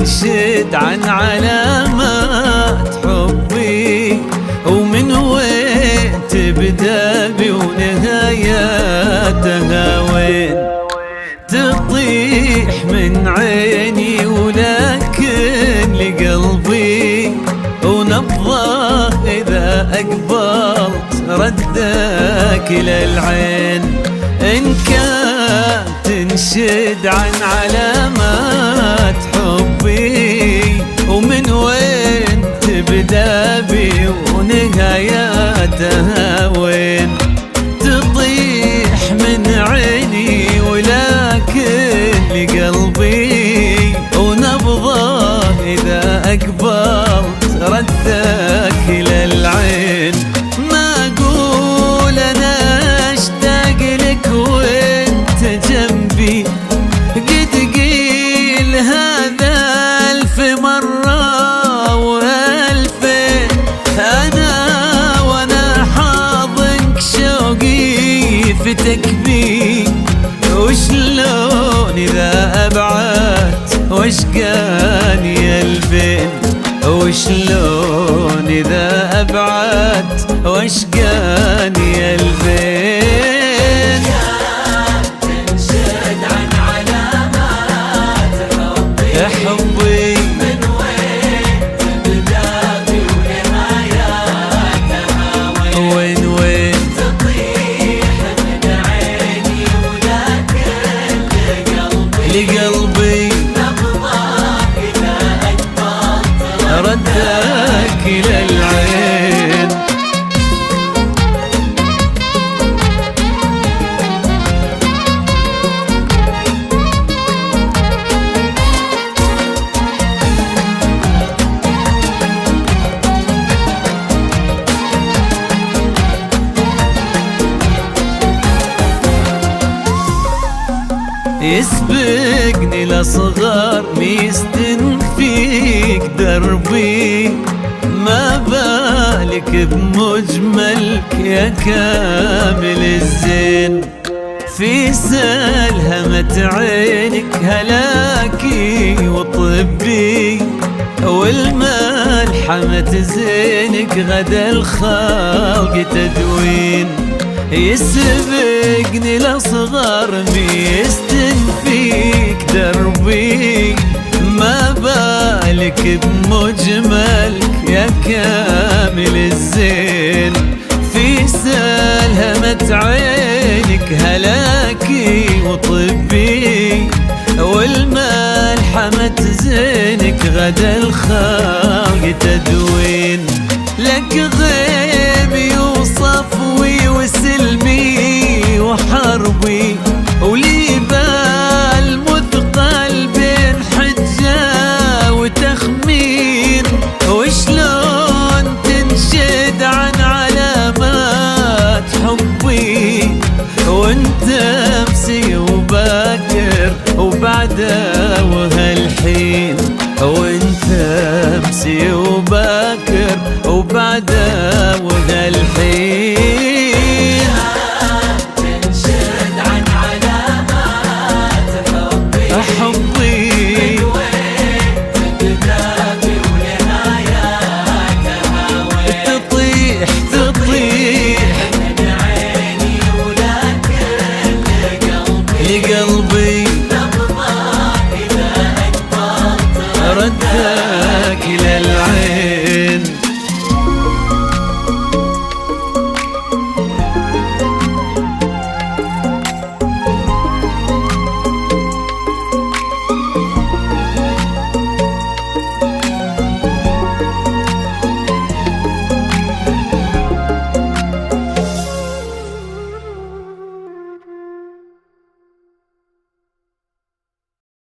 تنشد عن علامات حبي، ومن وين تبدأ بي ونهاياتها وين. تطيح من عيني ولكن لقلبي ونبضه إذا أقبلت ردك للعين. إن كان تنشد عن علامات حبي، ومن وين تبدأ بي ونهاياتها وين. تطيح من عيني ولكن لقلبي ونبضه إذا أقبلت ردك للعين. ما أقول أنا أشتاق لك وانت جنبي، قد قيل هذا ألف مرة وألفين. وأنا حاضنك شوقي فتك بي، وشلون إذا أبعدت واشقاني البين. وشلون إذا أبعدت واشقاني البين. تنشد عن علامات حبي، من وين تبدأ بي ونهاياتها وين وين. تطيح من عيني ولكن لقلبي نبضه إذا أقبلت ردك للعين. يسبقني لصغار ميستن فيك دربي، ما بالك بمجملك يا كامل الزين. في سلهمة عينك هلاكي وطبي، والملحمة زينك غدا الخلق تدوين. يسبقني لصغار ميستن فيك دربي، ما بالك بمجملك يا كامل الزين. في سلهمة عينك هلاكي وطبي، والملحمة زينك غدا الخلق تدوين. لك غيبي وصفوي وسلمي وحربي، ولي بال مثقل بين حجة وتخمين. وشلون تنشد عن علامات حبي، وانت امسي وباكر وبعده وهالحين. وانت امسي وباكر وبعده وهالحين. تنشد عن علامات حبي، من وين تبدأ بي ونهاياتها وين. تطيح من عيني ولكن لقلبي لقلبي نبضه إذا أقبلت ردك